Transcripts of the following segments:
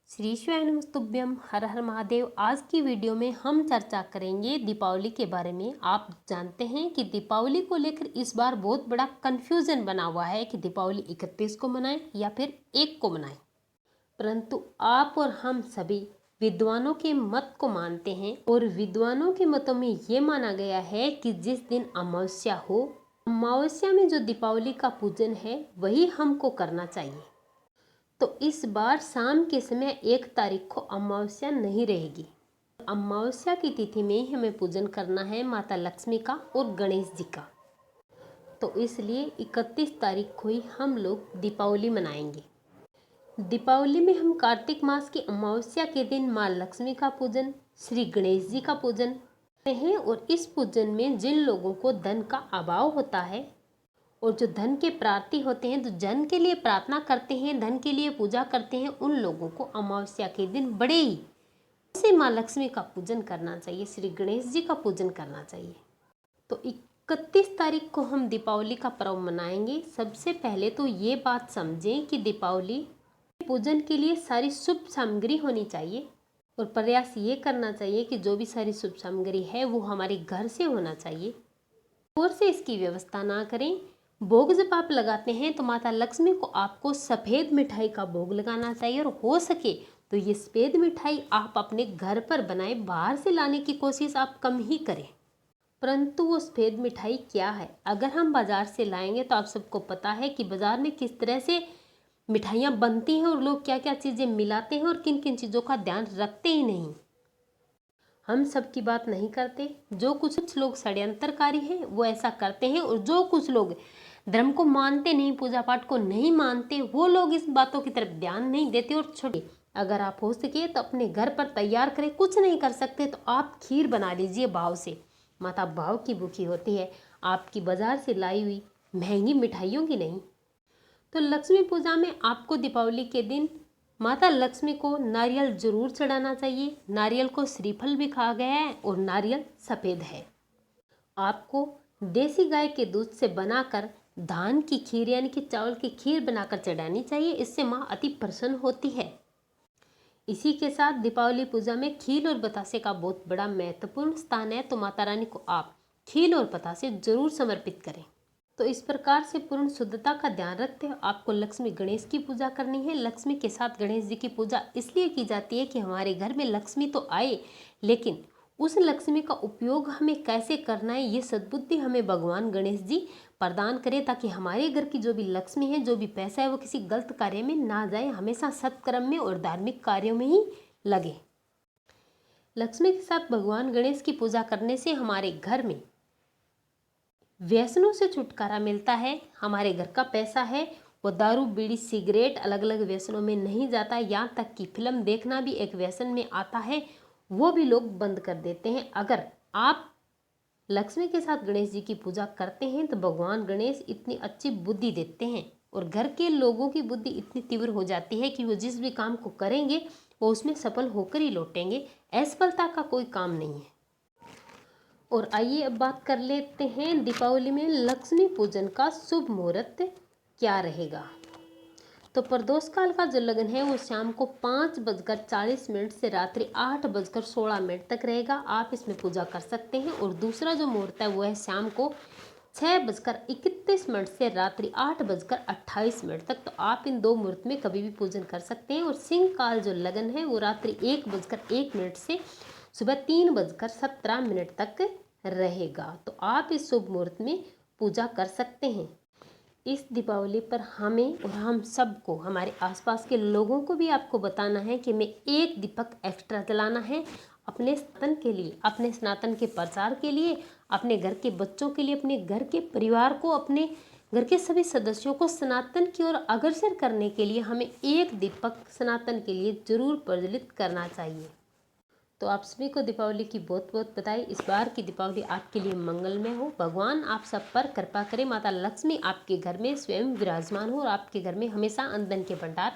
श्री शिवाय नमस्तुभ्यम, हर हर महादेव। आज की वीडियो में हम चर्चा करेंगे दीपावली के बारे में। आप जानते हैं कि दीपावली को लेकर इस बार बहुत बड़ा कन्फ्यूज़न बना हुआ है कि दीपावली 31 को मनाएं या फिर 1 को मनाएं। परंतु आप और हम सभी विद्वानों के मत को मानते हैं और विद्वानों के मतों में ये माना गया है कि जिस दिन अमावस्या हो, अमावस्या में जो दीपावली का पूजन है वही हमको करना चाहिए। तो इस बार शाम के समय 1 तारीख को अमावस्या नहीं रहेगी। अमावस्या की तिथि में ही हमें पूजन करना है माता लक्ष्मी का और गणेश जी का। तो इसलिए 31 तारीख को ही हम लोग दीपावली मनाएंगे। दीपावली में हम कार्तिक मास की अमावस्या के दिन माँ लक्ष्मी का पूजन, श्री गणेश जी का पूजन करते हैं। और इस पूजन में जिन लोगों को धन का अभाव होता है और जो धन के प्रार्थी होते हैं, तो धन के लिए प्रार्थना करते हैं, धन के लिए पूजा करते हैं, उन लोगों को अमावस्या के दिन बड़े ही से माँ लक्ष्मी का पूजन करना चाहिए, श्री गणेश जी का पूजन करना चाहिए। तो 31 तारीख को हम दीपावली का पर्व मनाएंगे। सबसे पहले तो ये बात समझें कि दीपावली पूजन के लिए सारी शुभ सामग्री होनी चाहिए और प्रयास ये करना चाहिए कि जो भी सारी शुभ सामग्री है वो हमारे घर से होना चाहिए और से इसकी व्यवस्था ना करें। भोग जब आप लगाते हैं तो माता लक्ष्मी को आपको सफ़ेद मिठाई का भोग लगाना चाहिए और हो सके तो ये सफ़ेद मिठाई आप अपने घर पर बनाएं, बाहर से लाने की कोशिश आप कम ही करें। परंतु वो सफ़ेद मिठाई क्या है, अगर हम बाज़ार से लाएंगे तो आप सबको पता है कि बाज़ार में किस तरह से मिठाइयाँ बनती हैं और लोग क्या क्या चीज़ें मिलाते हैं और किन किन चीज़ों का ध्यान रखते ही नहीं। हम सब की बात नहीं करते, जो कुछ लोग षड्यंत्रकारी हैं वो ऐसा करते हैं और जो कुछ लोग धर्म को मानते नहीं, पूजा पाठ को नहीं मानते, वो लोग इस बातों की तरफ ध्यान नहीं देते और छोड़े। अगर आप हो सके तो अपने घर पर तैयार करें, कुछ नहीं कर सकते तो आप खीर बना लीजिए भाव से। माता भाव की भूखी होती है, आपकी बाजार से लाई हुई महंगी मिठाइयों की नहीं। तो लक्ष्मी पूजा में आपको दीपावली के दिन माता लक्ष्मी को नारियल जरूर चढ़ाना चाहिए। नारियल को श्रीफल भी कहा गया है और नारियल सफ़ेद है। आपको देसी गाय के दूध से बनाकर धान की खीर यानी कि चावल की खीर बनाकर चढ़ानी चाहिए, इससे माँ अति प्रसन्न होती है। इसी के साथ दीपावली पूजा में खीर और बतासे का बहुत बड़ा महत्वपूर्ण स्थान है, तो माता रानी को आप खीर और बतासे जरूर समर्पित करें। तो इस प्रकार से पूर्ण शुद्धता का ध्यान रखते हुए आपको लक्ष्मी गणेश की पूजा करनी है। लक्ष्मी के साथ गणेश जी की पूजा इसलिए की जाती है कि हमारे घर में लक्ष्मी तो आए, लेकिन उस लक्ष्मी का उपयोग हमें कैसे करना है ये सद्बुद्धि हमें भगवान गणेश जी प्रदान करें, ताकि हमारे घर की जो भी लक्ष्मी है, जो भी पैसा है, वो किसी गलत कार्य में ना जाए, हमेशा सत्कर्म में और धार्मिक कार्यों में ही लगे। लक्ष्मी के साथ भगवान गणेश की पूजा करने से हमारे घर में व्यसनों से छुटकारा मिलता है। हमारे घर का पैसा है वो दारू बीड़ी सिगरेट अलग अलग व्यसनों में नहीं जाता, यहाँ तक कि फिल्म देखना भी एक व्यसन में आता है, वो भी लोग बंद कर देते हैं। अगर आप लक्ष्मी के साथ गणेश जी की पूजा करते हैं तो भगवान गणेश इतनी अच्छी बुद्धि देते हैं और घर के लोगों की बुद्धि इतनी तीव्र हो जाती है कि वो जिस भी काम को करेंगे वो उसमें सफल होकर ही लौटेंगे। असफलता का कोई काम नहीं है। और आइए अब बात कर लेते हैं दीपावली में लक्ष्मी पूजन का शुभ मुहूर्त क्या रहेगा। तो प्रदोष काल का जो लगन है वो शाम को 5:40 से रात्रि 8:16 तक रहेगा। आप इसमें पूजा कर सकते हैं। और दूसरा जो मुहूर्त है वो है शाम को 6:31 से रात्रि 8:28 तक। तो आप इन 2 मुहूर्त में कभी भी पूजन कर सकते हैं। और सिंह काल जो लगन है वो रात्रि 1:01 से सुबह 3:17 तक रहेगा। तो आप इस शुभ मुहूर्त में पूजा कर सकते हैं। इस दीपावली पर हमें और हम सबको, हमारे आसपास के लोगों को भी आपको बताना है कि हमें 1 दीपक एक्स्ट्रा जलाना है अपने सनातन के लिए, अपने सनातन के प्रचार के लिए, अपने घर के बच्चों के लिए, अपने घर के परिवार को, अपने घर के सभी सदस्यों को सनातन की ओर अग्रसर करने के लिए हमें 1 दीपक सनातन के लिए जरूर प्रज्वलित करना चाहिए। तो आप सभी को दीपावली की बहुत बहुत बधाई। इस बार की दीपावली आपके लिए मंगलमय हो। भगवान आप सब पर कृपा करें। माता लक्ष्मी आपके घर में स्वयं विराजमान हो और आपके घर में हमेशा अन्न धन के भंडार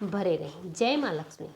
भरे रहें। जय माँ लक्ष्मी।